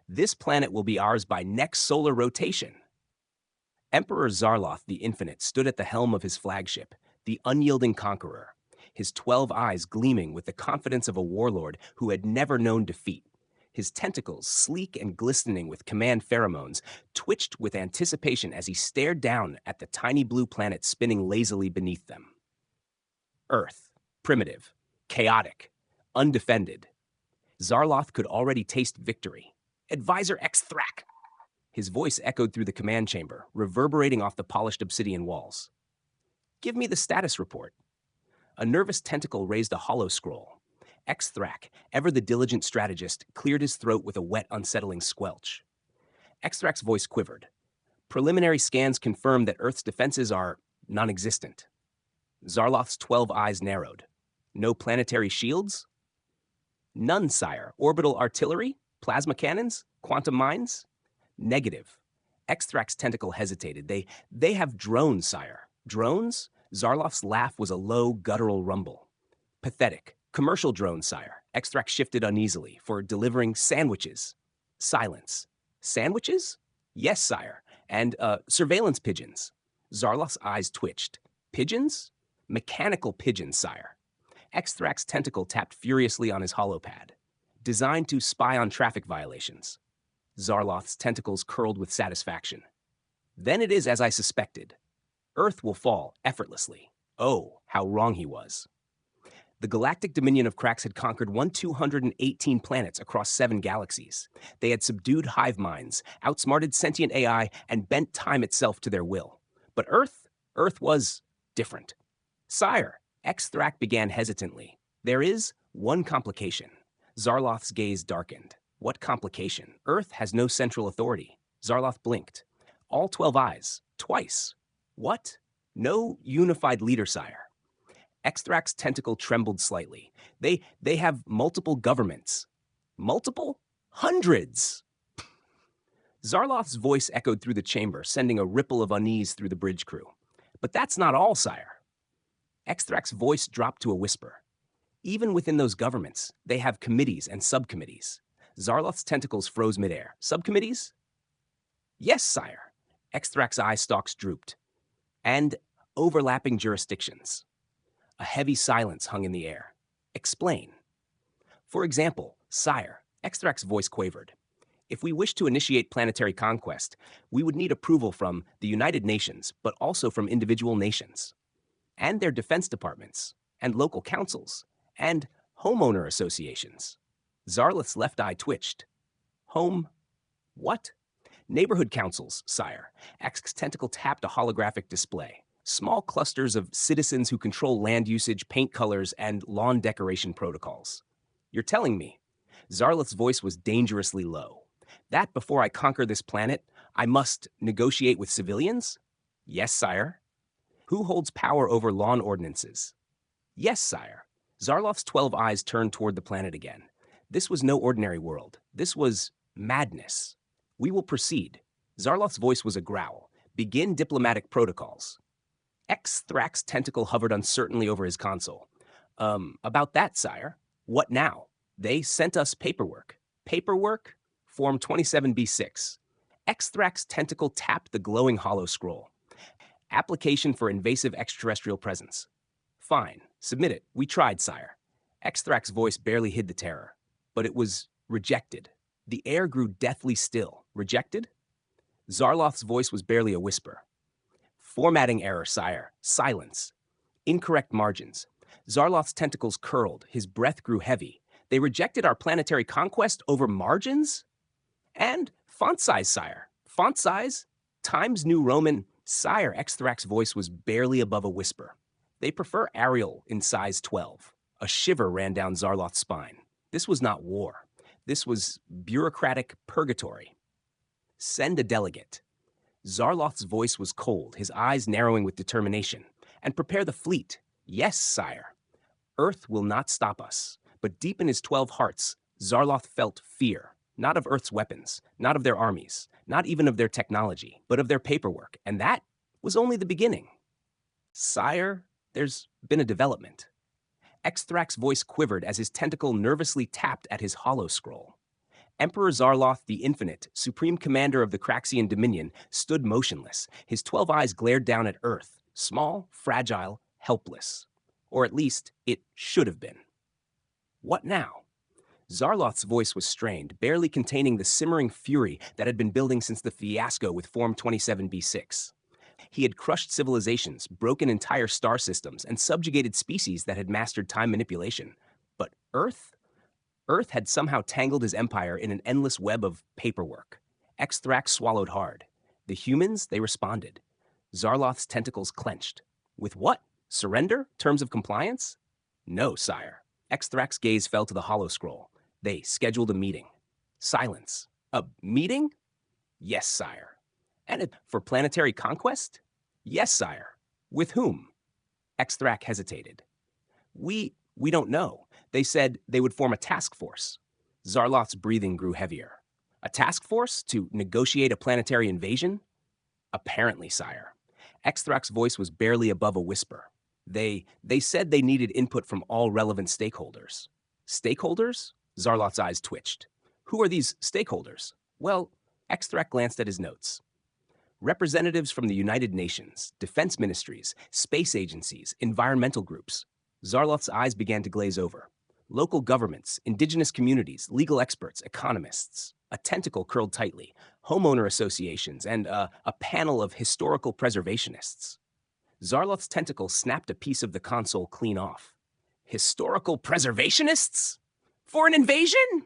This planet will be ours by next solar rotation. Emperor Zarloth the Infinite stood at the helm of his flagship, the unyielding Conqueror, his 12 eyes gleaming with the confidence of a warlord who had never known defeat. His tentacles, sleek and glistening with command pheromones, twitched with anticipation as he stared down at the tiny blue planet spinning lazily beneath them. Earth, primitive, chaotic, undefended. Zarloth could already taste victory. Advisor X-Thrak! His voice echoed through the command chamber, reverberating off the polished obsidian walls. Give me the status report. A nervous tentacle raised a hollow scroll. X-Thrak, ever the diligent strategist, cleared his throat with a wet, unsettling squelch. X-Thrak's voice quivered. Preliminary scans confirm that Earth's defenses are non-existent. Zarloth's 12 eyes narrowed. No planetary shields? None, sire. Orbital artillery? Plasma cannons? Quantum mines? Negative. X-Thrak's tentacle hesitated. They have drones, sire. Drones? Zarloth's laugh was a low, guttural rumble. Pathetic. Commercial drones, sire. X-Thrak shifted uneasily, for delivering sandwiches. Silence. Sandwiches? Yes, sire. And, surveillance pigeons. Zarloth's eyes twitched. Pigeons? Mechanical pigeons, sire. X-Thrak's tentacle tapped furiously on his holopad. Designed to spy on traffic violations. Zarloth's tentacles curled with satisfaction. Then it is as I suspected. Earth will fall effortlessly. Oh, how wrong he was. The Galactic Dominion of Krax had conquered 218 planets across 7 galaxies. They had subdued hive minds, outsmarted sentient AI, and bent time itself to their will. But Earth was different. Sire, X-Thrak began hesitantly. There is one complication. Zarloth's gaze darkened. What complication? Earth has no central authority. Zarloth blinked. All 12 eyes. Twice. What? No unified leader, sire. X-Thrak's tentacle trembled slightly. They have multiple governments. Multiple? Hundreds! Zarloth's voice echoed through the chamber, sending a ripple of unease through the bridge crew. But that's not all, sire. X-Thrak's voice dropped to a whisper. Even within those governments, they have committees and subcommittees. Zarloth's tentacles froze midair. Subcommittees? Yes, sire. X-Thrak's eye stalks drooped. And overlapping jurisdictions. A heavy silence hung in the air. Explain. For example, sire, X-Thrak's voice quavered. If we wish to initiate planetary conquest, we would need approval from the United Nations, but also from individual nations. And their defense departments, and local councils, and homeowner associations. Zarloth's left eye twitched. What? Neighborhood councils, sire. X's tentacle tapped a holographic display. Small clusters of citizens who control land usage, paint colors, and lawn decoration protocols. You're telling me. Zarloth's voice was dangerously low. That before I conquer this planet, I must negotiate with civilians? Yes, sire. Who holds power over lawn ordinances? Yes, sire. Zarloth's 12 eyes turned toward the planet again. This was no ordinary world. This was madness. We will proceed. Zarloth's voice was a growl. Begin diplomatic protocols. X-Thrak's tentacle hovered uncertainly over his console. About that, sire. What now? They sent us paperwork. Paperwork? Form 27B6. X-Thrak's tentacle tapped the glowing hollow scroll. Application for invasive extraterrestrial presence. Fine. Submit it. We tried, sire. X-Thrak's voice barely hid the terror. But it was rejected. The air grew deathly still. Rejected? Zarloth's voice was barely a whisper. Formatting error, sire. Silence. Incorrect margins. Zarloth's tentacles curled. His breath grew heavy. They rejected our planetary conquest over margins? And font size, sire. Font size? Times New Roman. Sire, X-Thrak's voice was barely above a whisper. They prefer Arial in size 12. A shiver ran down Zarloth's spine. This was not war. This was bureaucratic purgatory. Send a delegate. Zarloth's voice was cold, his eyes narrowing with determination. And prepare the fleet. Yes, sire. Earth will not stop us. But deep in his 12 hearts, Zarloth felt fear. Not of Earth's weapons, not of their armies, not even of their technology, but of their paperwork. And that was only the beginning. Sire, there's been a development. X-Thrak's voice quivered as his tentacle nervously tapped at his hollow scroll. Emperor Zarloth the Infinite, supreme commander of the Kraxian Dominion, stood motionless. His 12 eyes glared down at Earth, small, fragile, helpless. Or at least, it should have been. What now? Zarloth's voice was strained, barely containing the simmering fury that had been building since the fiasco with Form 27B6. He had crushed civilizations, broken entire star systems, and subjugated species that had mastered time manipulation. But Earth? Earth had somehow tangled his empire in an endless web of paperwork. Exthrax swallowed hard. The humans, they responded. Zarloth's tentacles clenched. With what? Surrender? Terms of compliance? No, sire. Exthrax's gaze fell to the hollow scroll. They scheduled a meeting. Silence. A meeting? Yes, sire. And for planetary conquest? Yes, sire. With whom? Exthrax hesitated. We don't know. They said they would form a task force. Zarloth's breathing grew heavier. A task force to negotiate a planetary invasion? Apparently, sire. Exthrax's voice was barely above a whisper. They said they needed input from all relevant stakeholders. Stakeholders? Zarloth's eyes twitched. Who are these stakeholders? Well, Exthrax glanced at his notes. Representatives from the United Nations, defense ministries, space agencies, environmental groups. Zarloth's eyes began to glaze over. Local governments, indigenous communities, legal experts, economists. A tentacle curled tightly. Homeowner associations, and a panel of historical preservationists. Zarloth's tentacle snapped a piece of the console clean off. Historical preservationists? For an invasion?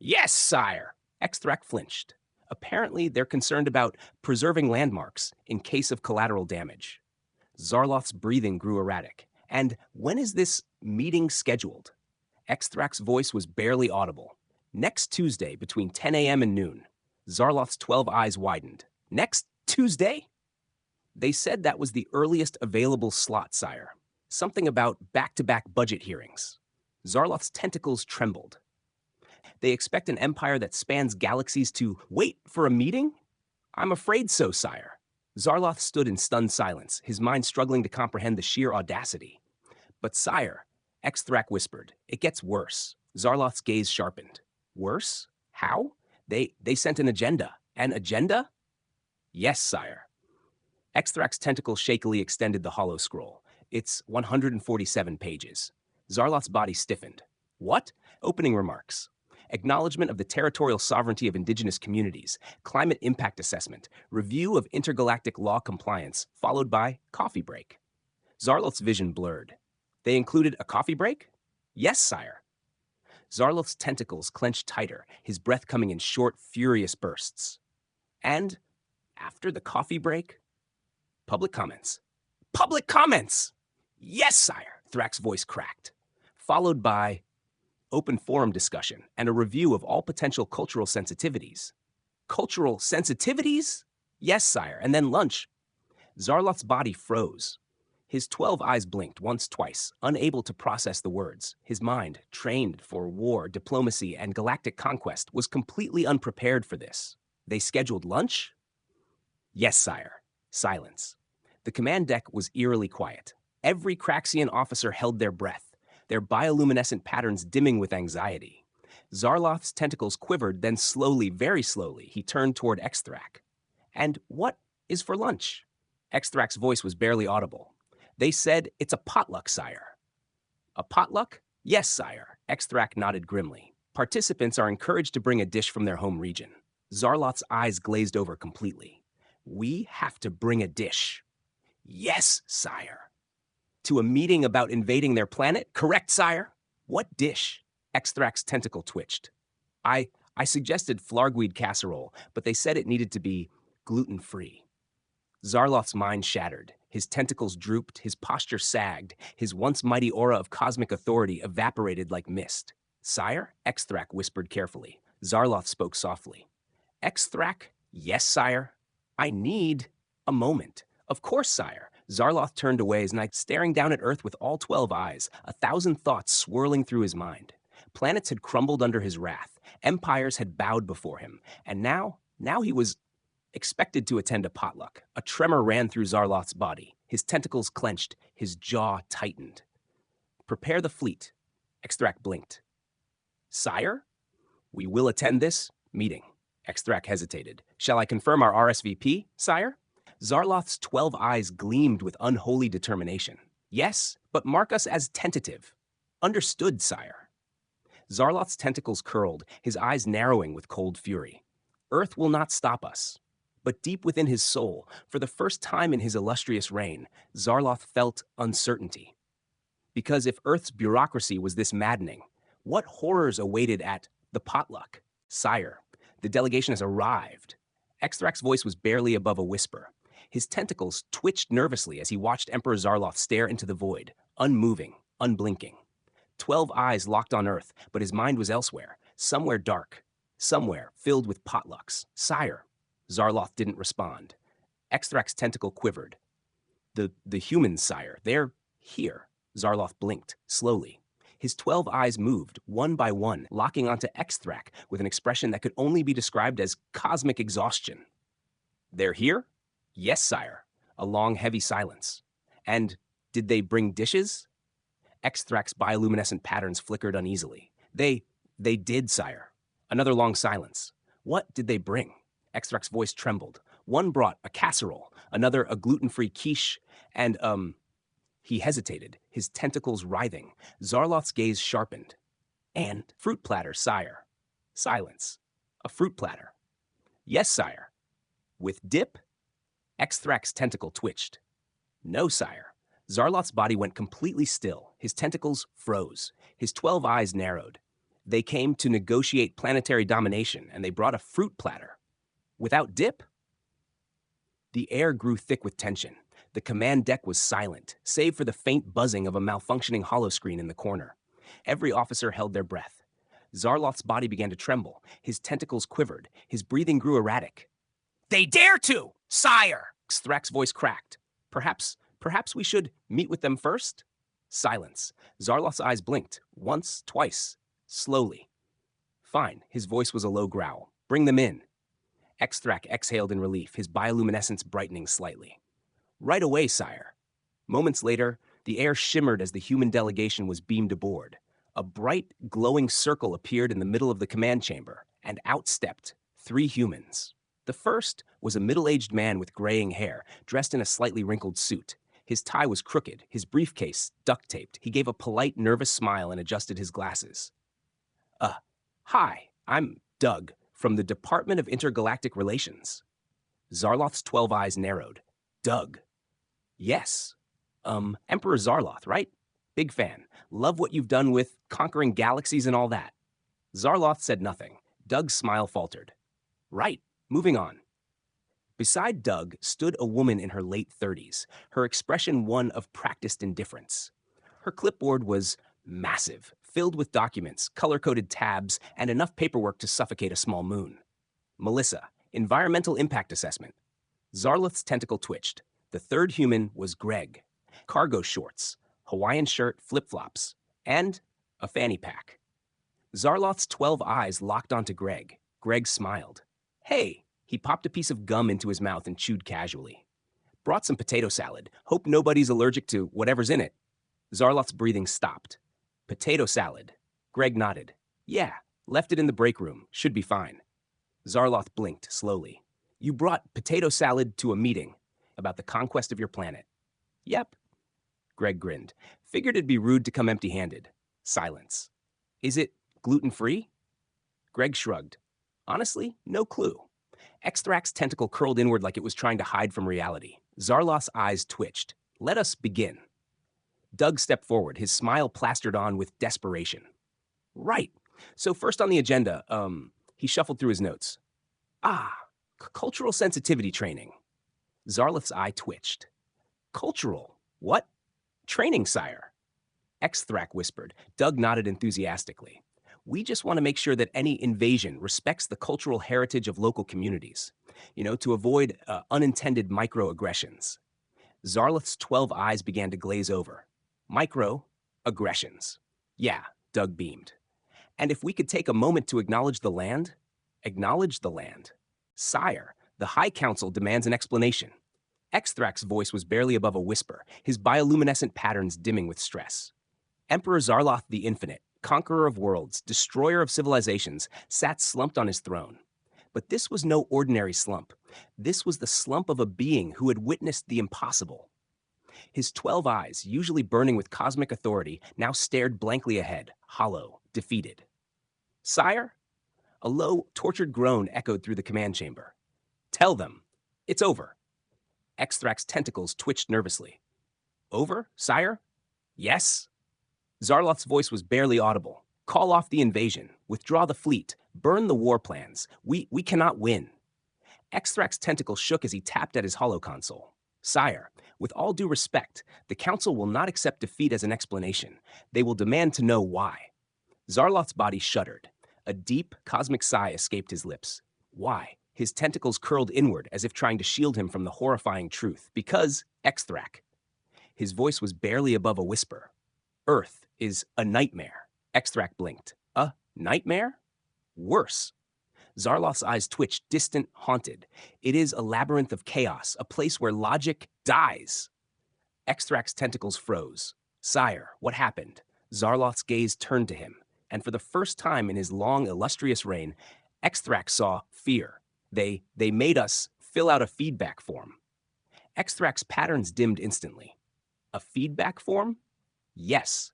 Yes, sire. Exthrax flinched. Apparently, they're concerned about preserving landmarks in case of collateral damage. Zarloth's breathing grew erratic. And when is this meeting scheduled? Exthrax's voice was barely audible. Next Tuesday, between 10 a.m. and noon. Zarloth's 12 eyes widened. Next Tuesday? They said that was the earliest available slot, sire. Something about back-to-back budget hearings. Zarloth's tentacles trembled. They expect an empire that spans galaxies to wait for a meeting? I'm afraid so, sire. Zarloth stood in stunned silence, his mind struggling to comprehend the sheer audacity. But sire, Exthrax whispered, it gets worse. Zarloth's gaze sharpened. Worse? How? They sent an agenda. An agenda? Yes, sire. Exthrax's tentacle shakily extended the hollow scroll. It's 147 pages. Zarloth's body stiffened. What? Opening remarks. Acknowledgement of the territorial sovereignty of indigenous communities, climate impact assessment, review of intergalactic law compliance, followed by coffee break. Zarloth's vision blurred. They included a coffee break? Yes, sire. Zarloth's tentacles clenched tighter, his breath coming in short, furious bursts. And after the coffee break, public comments. Public comments! Yes, sire, Thrax's voice cracked. Followed by open forum discussion and a review of all potential cultural sensitivities. Cultural sensitivities? Yes, sire, and then lunch. Zarloth's body froze. His 12 eyes blinked once, twice, unable to process the words. His mind, trained for war, diplomacy, and galactic conquest, was completely unprepared for this. They scheduled lunch? Yes, sire. Silence. The command deck was eerily quiet. Every Kraxian officer held their breath, their bioluminescent patterns dimming with anxiety. Zarloth's tentacles quivered, then slowly, very slowly, he turned toward Exthrax. And what is for lunch? Exthrax's voice was barely audible. They said it's a potluck, sire. A potluck? Yes, sire. Exthrax nodded grimly. Participants are encouraged to bring a dish from their home region. Zarloth's eyes glazed over completely. We have to bring a dish. Yes, sire. To a meeting about invading their planet? Correct, sire. What dish? Exthrax's tentacle twitched. I suggested flargweed casserole, but they said it needed to be gluten-free. Zarloth's mind shattered. His tentacles drooped, his posture sagged, his once mighty aura of cosmic authority evaporated like mist. Sire? Exthrax whispered carefully. Zarloth spoke softly. Exthrax? Yes, sire. I need a moment. Of course, sire. Zarloth turned away, his knife staring down at Earth with all 12 eyes, 1,000 thoughts swirling through his mind. Planets had crumbled under his wrath. Empires had bowed before him. And now he was expected to attend a potluck. A tremor ran through Zarloth's body. His tentacles clenched, his jaw tightened. Prepare the fleet. Exthrax blinked. Sire? We will attend this meeting. Exthrak hesitated. Shall I confirm our RSVP, sire? Zarloth's 12 eyes gleamed with unholy determination. Yes, but mark us as tentative. Understood, sire. Zarloth's tentacles curled, his eyes narrowing with cold fury. Earth will not stop us. But deep within his soul, for the first time in his illustrious reign, Zarloth felt uncertainty. Because if Earth's bureaucracy was this maddening, what horrors awaited at the potluck? Sire, the delegation has arrived. Exthrak's voice was barely above a whisper. His tentacles twitched nervously as he watched Emperor Zarloth stare into the void, unmoving, unblinking. 12 eyes locked on Earth, but his mind was elsewhere, somewhere dark, somewhere filled with potlucks. Sire, Zarloth didn't respond. Exthrak's tentacle quivered. The humans, sire, they're here. Zarloth blinked, slowly. His 12 eyes moved, one by one, locking onto Exthrak with an expression that could only be described as cosmic exhaustion. They're here? Yes, sire. A long, heavy silence. And did they bring dishes? Exthrak's bioluminescent patterns flickered uneasily. They did, sire. Another long silence. What did they bring? Exthrak's voice trembled. One brought a casserole, another a gluten-free quiche, and, He hesitated, his tentacles writhing. Zarloth's gaze sharpened. And fruit platter, sire. Silence. A fruit platter. Yes, sire. With dip? Exthrak's tentacle twitched. No, sire. Zarloth's body went completely still. His tentacles froze. His 12 eyes narrowed. They came to negotiate planetary domination, and they brought a fruit platter. Without dip? The air grew thick with tension. The command deck was silent, save for the faint buzzing of a malfunctioning holoscreen in the corner. Every officer held their breath. Zarloth's body began to tremble. His tentacles quivered. His breathing grew erratic. They dare to, sire! Exthrak's voice cracked. Perhaps we should meet with them first? Silence. Zarloth's eyes blinked. Once, twice. Slowly. Fine. His voice was a low growl. Bring them in. Exthrak exhaled in relief, his bioluminescence brightening slightly. Right away, sire. Moments later, the air shimmered as the human delegation was beamed aboard. A bright, glowing circle appeared in the middle of the command chamber, and out stepped 3 humans. The first was a middle-aged man with graying hair, dressed in a slightly wrinkled suit. His tie was crooked, his briefcase duct-taped. He gave a polite, nervous smile and adjusted his glasses. Hi, I'm Doug, from the Department of Intergalactic Relations. Zarloth's 12 eyes narrowed. Doug. Yes. Emperor Zarloth, right? Big fan. Love what you've done with conquering galaxies and all that. Zarloth said nothing. Doug's smile faltered. Right. Moving on. Beside Doug stood a woman in her late 30s, her expression one of practiced indifference. Her clipboard was massive, filled with documents, color-coded tabs, and enough paperwork to suffocate a small moon. Melissa, Environmental Impact Assessment. Zarloth's tentacle twitched. The third human was Greg. Cargo shorts, Hawaiian shirt, flip-flops, and a fanny pack. Zarloth's 12 eyes locked onto Greg. Greg smiled. Hey, he popped a piece of gum into his mouth and chewed casually. Brought some potato salad. Hope nobody's allergic to whatever's in it. Zarloth's breathing stopped. Potato salad. Greg nodded. Yeah, left it in the break room. Should be fine. Zarloth blinked slowly. You brought potato salad to a meeting about the conquest of your planet. Yep. Greg grinned. Figured it'd be rude to come empty-handed. Silence. Is it gluten-free? Greg shrugged. Honestly, no clue. Exthrak's tentacle curled inward like it was trying to hide from reality. Zarloth's eyes twitched. Let us begin. Doug stepped forward, his smile plastered on with desperation. Right. So first on the agenda, he shuffled through his notes. Cultural sensitivity training. Zarloth's eye twitched. Cultural? What? Training, sire. Exthrak whispered. Doug nodded enthusiastically. We just want to make sure that any invasion respects the cultural heritage of local communities, to avoid unintended microaggressions. Zarloth's 12 eyes began to glaze over. Microaggressions. Yeah, Doug beamed. And if we could take a moment to acknowledge the land? Acknowledge the land. Sire, the High Council demands an explanation. Exthrak's voice was barely above a whisper, his bioluminescent patterns dimming with stress. Emperor Zarloth the Infinite, conqueror of worlds, destroyer of civilizations, sat slumped on his throne. But this was no ordinary slump. This was the slump of a being who had witnessed the impossible. His 12 eyes, usually burning with cosmic authority, now stared blankly ahead, hollow, defeated. "Sire?" A low, tortured groan echoed through the command chamber. "Tell them. It's over." Extract's tentacles twitched nervously. "Over, sire?" "Yes." Zarloth's voice was barely audible. "Call off the invasion. Withdraw the fleet. Burn the war plans. We cannot win." Extract's tentacles shook as he tapped at his holoconsole. "Sire, with all due respect, the Council will not accept defeat as an explanation. They will demand to know why." Zarloth's body shuddered. A deep, cosmic sigh escaped his lips. Why? His tentacles curled inward as if trying to shield him from the horrifying truth. Because Extract. His voice was barely above a whisper. "Earth is a nightmare." Extract blinked. "A nightmare?" "Worse." Zarloth's eyes twitched, distant, haunted. "It is a labyrinth of chaos, a place where logic dies." Extract's tentacles froze. "Sire, what happened?" Zarloth's gaze turned to him, and for the first time in his long, illustrious reign, Extract saw fear. They made us fill out a feedback form." Extract's patterns dimmed instantly. "A feedback form?" "Yes."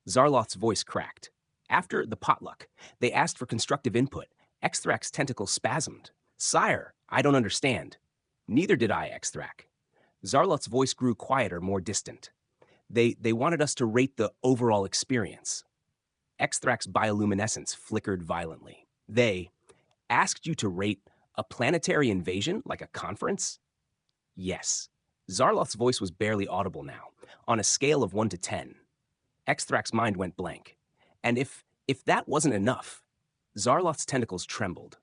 Zarloth's voice cracked. "After the potluck, they asked for constructive input. Extract's tentacles spasmed. Sire, I don't understand." "Neither did I, Extract." Zarloth's voice grew quieter, more distant. They wanted us to rate the overall experience." Extract's bioluminescence flickered violently. "They asked you to rate a planetary invasion like a conference?" "Yes." Zarloth's voice was barely audible now, on a scale of 1 to 10. Extract's mind went blank. And if that wasn't enough, Zarloth's tentacles trembled.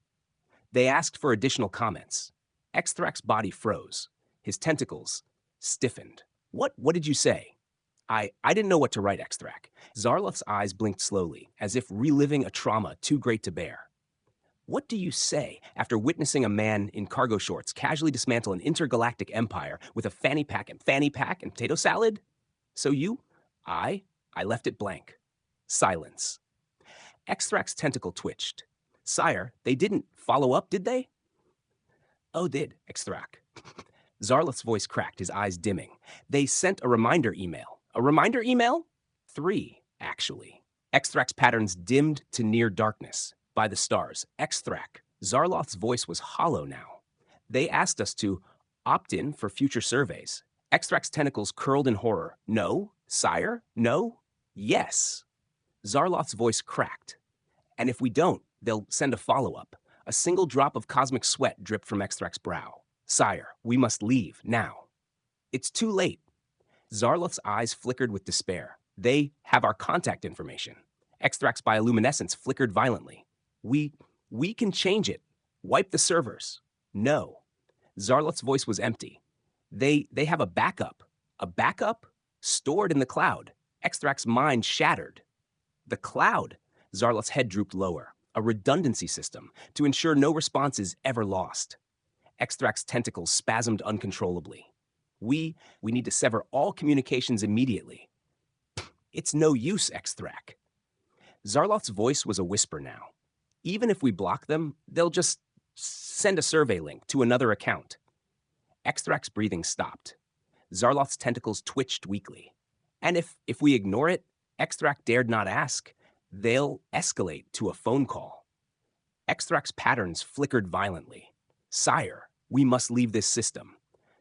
They asked for additional comments. Extract's body froze. His tentacles stiffened. What did you say?" I didn't know what to write, Extract." Zarloth's eyes blinked slowly, as if reliving a trauma too great to bear. "What do you say after witnessing a man in cargo shorts casually dismantle an intergalactic empire with a fanny pack and potato salad?" "So I left it blank." Silence. Extract's tentacle twitched. "Sire, they didn't follow up, did they?" "Oh, did, Extract." Zarloth's voice cracked, his eyes dimming. "They sent a reminder email." "A reminder email?" 3, actually. Extract's patterns dimmed to near darkness. "By the stars. Extract." Zarloth's voice was hollow now. "They asked us to opt in for future surveys." Extract's tentacles curled in horror. "No, sire? No? Yes." Zarloth's voice cracked. "And if we don't, they'll send a follow-up." A single drop of cosmic sweat dripped from Extract's brow. "Sire, we must leave, now." "It's too late." Zarloth's eyes flickered with despair. "They have our contact information." Extract's bioluminescence flickered violently. We can change it. Wipe the servers." "No." Zarloth's voice was empty. They have a backup." "A backup?" "Stored in the cloud." Extract's mind shattered. "The cloud?" Zarloth's head drooped lower. "A redundancy system to ensure no response is ever lost." Extract's tentacles spasmed uncontrollably. We need to sever all communications immediately." "It's no use, Extract." Zarloth's voice was a whisper now. "Even if we block them, they'll just send a survey link to another account." Extract's breathing stopped. Zarloth's tentacles twitched weakly. "And if we ignore it," Extract dared not ask, "they'll escalate to a phone call." Extract's patterns flickered violently. "Sire, we must leave this system."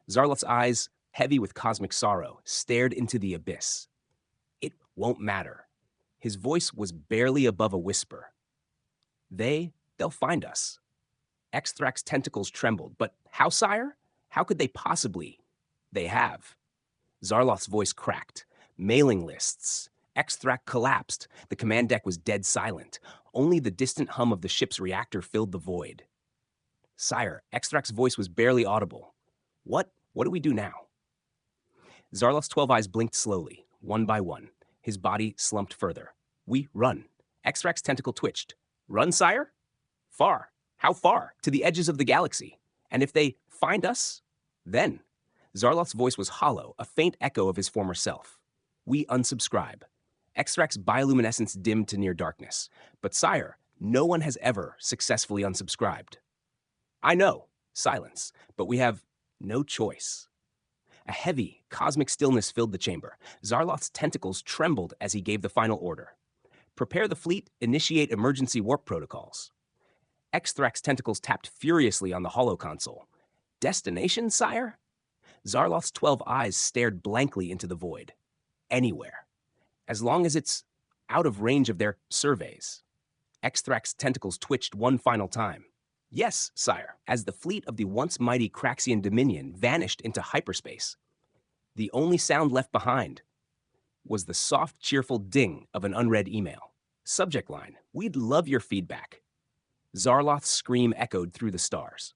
Zarloth's eyes, heavy with cosmic sorrow, stared into the abyss. "It won't matter." His voice was barely above a whisper. They'll find us." Extract's tentacles trembled. "But how, sire? How could they possibly?" "They have." Zarloth's voice cracked. "Mailing lists." Extract collapsed. The command deck was dead silent. Only the distant hum of the ship's reactor filled the void. "Sire," Extract's voice was barely audible. What do we do now?" Zarloth's 12 eyes blinked slowly, one by one. His body slumped further. "We run." Extract's tentacle twitched. "Run, sire?" "Far. How far?" "To the edges of the galaxy. And if they find us, then." Zarloth's voice was hollow, a faint echo of his former self. "We unsubscribe." Extract's bioluminescence dimmed to near darkness. But sire, no one has ever successfully unsubscribed. I know, silence, but we have no choice. A heavy, cosmic stillness filled the chamber. Zarloth's tentacles trembled as he gave the final order. Prepare the fleet, initiate emergency warp protocols. Extract's tentacles tapped furiously on the holo console. Destination, sire? Zarloth's 12 eyes stared blankly into the void. Anywhere. As long as it's out of range of their surveys. Extract's tentacles twitched one final time. Yes, sire, as the fleet of the once mighty Kraxian Dominion vanished into hyperspace. The only sound left behind was the soft, cheerful ding of an unread email. Subject line, we'd love your feedback. Zarloth's scream echoed through the stars.